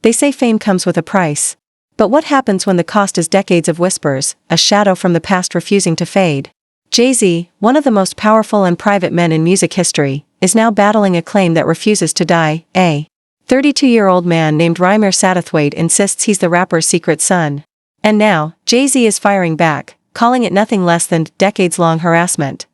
They say fame comes with a price. But what happens when the cost is decades of whispers, a shadow from the past refusing to fade? Jay-Z, one of the most powerful and private men in music history, is now battling a claim that refuses to die. A 32-year-old man named Rymir Satterthwaite insists he's the rapper's secret son. And now, Jay-Z is firing back, calling it nothing less than decades-long harassment.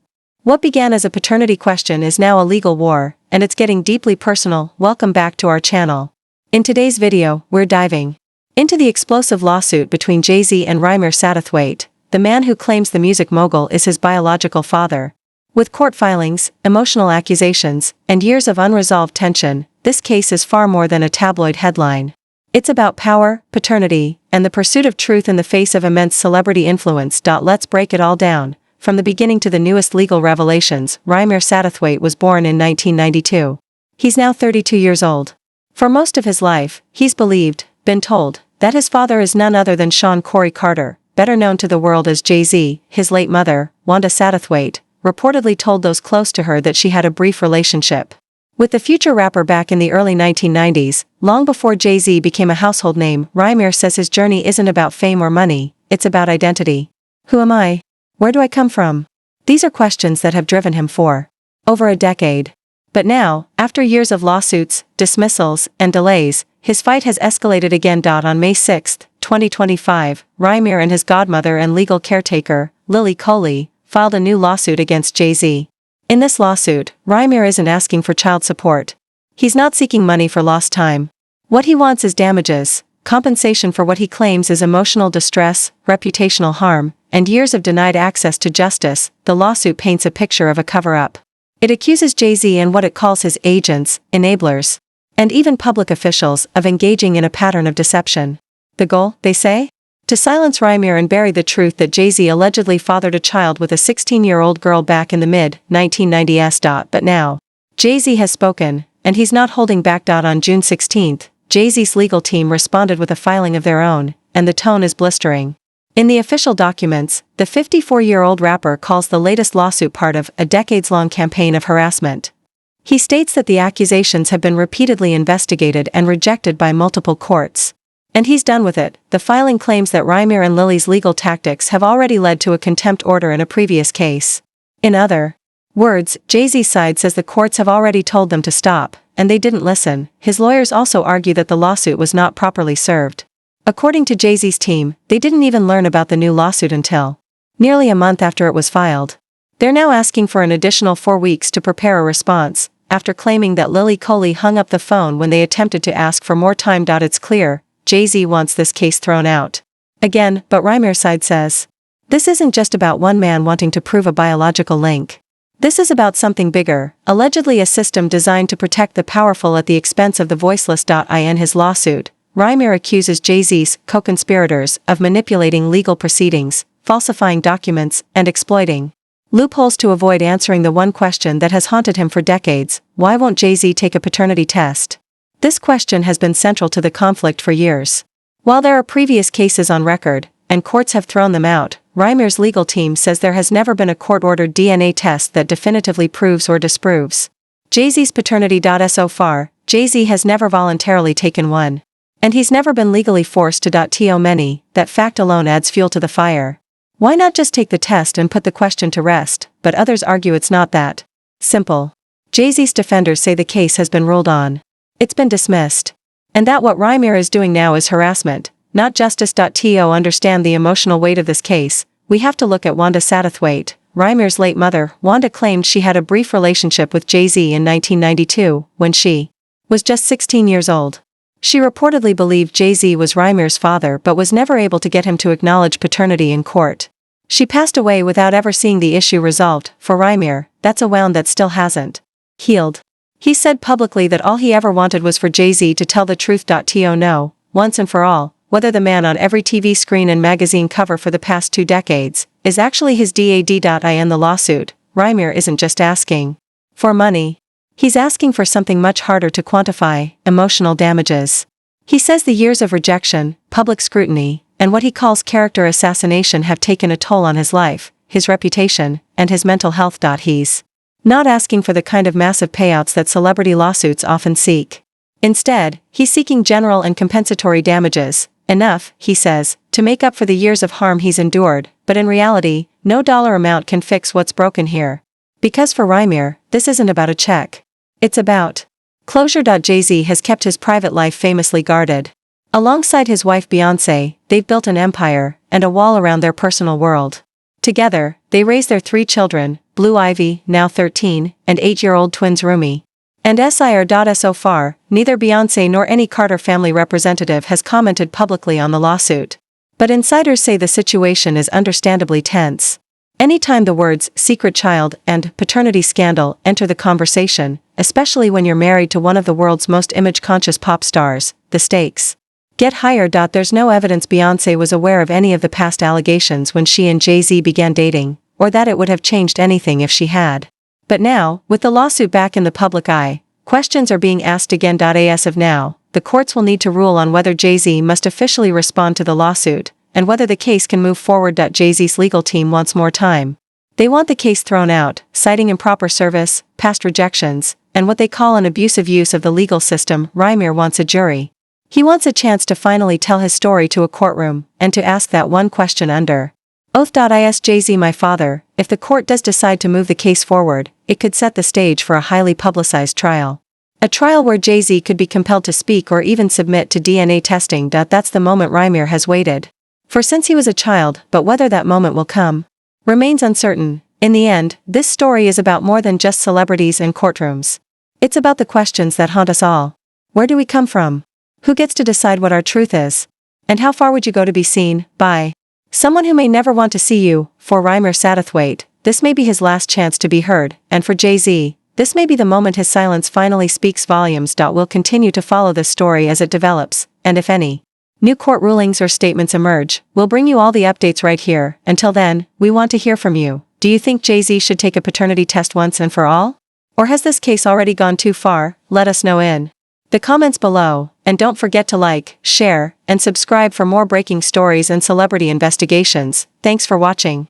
What began as a paternity question is now a legal war, and it's getting deeply personal. Welcome back to our channel. In today's video, we're diving into the explosive lawsuit between Jay-Z and Rymir Satterthwaite, the man who claims the music mogul is his biological father. With court filings, emotional accusations, and years of unresolved tension, this case is far more than a tabloid headline. It's about power, paternity, and the pursuit of truth in the face of immense celebrity influence. Let's break it all down. From the beginning to the newest legal revelations, Rymir Satterthwaite was born in 1992. He's now 32 years old. For most of his life, he's been told, that his father is none other than Sean Corey Carter, better known to the world as Jay-Z. His late mother, Wanda Satterthwaite, reportedly told those close to her that she had a brief relationship with the future rapper back in the early 1990s, long before Jay-Z became a household name. Rymir says his journey isn't about fame or money, it's about identity. Who am I? Where do I come from? These are questions that have driven him for over a decade. But now, after years of lawsuits, dismissals, and delays, his fight has escalated again. On May 6, 2025, Rymir and his godmother and legal caretaker, Lily Coley, filed a new lawsuit against Jay-Z. In this lawsuit, Rymir isn't asking for child support. He's not seeking money for lost time. What he wants is damages, compensation for what he claims is emotional distress, reputational harm, and years of denied access to justice. The lawsuit paints a picture of a cover-up. It accuses Jay-Z and what it calls his agents, enablers, and even public officials of engaging in a pattern of deception. The goal, they say? To silence Rymir and bury the truth that Jay-Z allegedly fathered a child with a 16-year-old girl back in the mid-1990s. But now, Jay-Z has spoken, and he's not holding back. On June 16, Jay-Z's legal team responded with a filing of their own, and the tone is blistering. In the official documents, the 54-year-old rapper calls the latest lawsuit part of a decades-long campaign of harassment. He states that the accusations have been repeatedly investigated and rejected by multiple courts. And he's done with it. The filing claims that Rymir and Lily's legal tactics have already led to a contempt order in a previous case. In other words, Jay-Z's side says the courts have already told them to stop, and they didn't listen. His lawyers also argue that the lawsuit was not properly served. According to Jay-Z's team, they didn't even learn about the new lawsuit until nearly a month after it was filed. They're now asking for an additional 4 weeks to prepare a response, after claiming that Lily Coley hung up the phone when they attempted to ask for more time. It's clear, Jay-Z wants this case thrown out again, but Rymir's side says, this isn't just about one man wanting to prove a biological link. This is about something bigger, allegedly a system designed to protect the powerful at the expense of the voiceless. In his lawsuit, Rymir accuses Jay-Z's co-conspirators of manipulating legal proceedings, falsifying documents, and exploiting loopholes to avoid answering the one question that has haunted him for decades: why won't Jay-Z take a paternity test? This question has been central to the conflict for years. While there are previous cases on record, and courts have thrown them out, Rymir's legal team says there has never been a court-ordered DNA test that definitively proves or disproves Jay-Z's paternity. So far, Jay-Z has never voluntarily taken one. And he's never been legally forced to. That fact alone adds fuel to the fire. Why not just take the test and put the question to rest? But others argue it's not that simple. Jay-Z's defenders say the case has been ruled on. It's been dismissed. And that what Rymir is doing now is harassment, not justice. To understand the emotional weight of this case, we have to look at Wanda Satterthwaite. Rymir's late mother, Wanda, claimed she had a brief relationship with Jay-Z in 1992, when she was just 16 years old. She reportedly believed Jay-Z was Rymir's father but was never able to get him to acknowledge paternity in court. She passed away without ever seeing the issue resolved. For Rymir, that's a wound that still hasn't healed. He said publicly that all he ever wanted was for Jay-Z to tell the truth. To know, once and for all, whether the man on every TV screen and magazine cover for the past 2 decades is actually his dad. In the lawsuit, Rymir isn't just asking for money. He's asking for something much harder to quantify: emotional damages. He says the years of rejection, public scrutiny, and what he calls character assassination have taken a toll on his life, his reputation, and his mental health. He's not asking for the kind of massive payouts that celebrity lawsuits often seek. Instead, he's seeking general and compensatory damages. Enough, he says, to make up for the years of harm he's endured, but in reality, no dollar amount can fix what's broken here. Because for Rymir, this isn't about a check. It's about closure. Jay-Z has kept his private life famously guarded. Alongside his wife Beyoncé, they've built an empire and a wall around their personal world. Together, they raise their 3 children, Blue Ivy, now 13, and 8-year-old twins Rumi and Sir. So far, neither Beyoncé nor any Carter family representative has commented publicly on the lawsuit. But insiders say the situation is understandably tense. Anytime the words secret child and paternity scandal enter the conversation, especially when you're married to one of the world's most image-conscious pop stars, the stakes get higher. There's no evidence Beyoncé was aware of any of the past allegations when she and Jay-Z began dating, or that it would have changed anything if she had. But now, with the lawsuit back in the public eye, questions are being asked again. As of now, the courts will need to rule on whether Jay-Z must officially respond to the lawsuit, and whether the case can move forward. Jay-Z's legal team wants more time. They want the case thrown out, citing improper service, past rejections, and what they call an abusive use of the legal system. Rymir wants a jury. He wants a chance to finally tell his story to a courtroom, and to ask that one question under oath. Is Jay-Z my father? If the court does decide to move the case forward, it could set the stage for a highly publicized trial. A trial where Jay-Z could be compelled to speak or even submit to DNA testing. That's the moment Rymir has waited for since he was a child, but whether that moment will come remains uncertain. In the end, this story is about more than just celebrities and courtrooms. It's about the questions that haunt us all. Where do we come from? Who gets to decide what our truth is? And how far would you go to be seen by someone who may never want to see you? For Rymir Satterthwaite, this may be his last chance to be heard, and for Jay-Z, this may be the moment his silence finally speaks volumes. We'll continue to follow this story as it develops, and if any new court rulings or statements emerge, we'll bring you all the updates right here. Until then, we want to hear from you. Do you think Jay-Z should take a paternity test once and for all? Or has this case already gone too far? Let us know in the comments below, and don't forget to like, share, and subscribe for more breaking stories and celebrity investigations. Thanks for watching.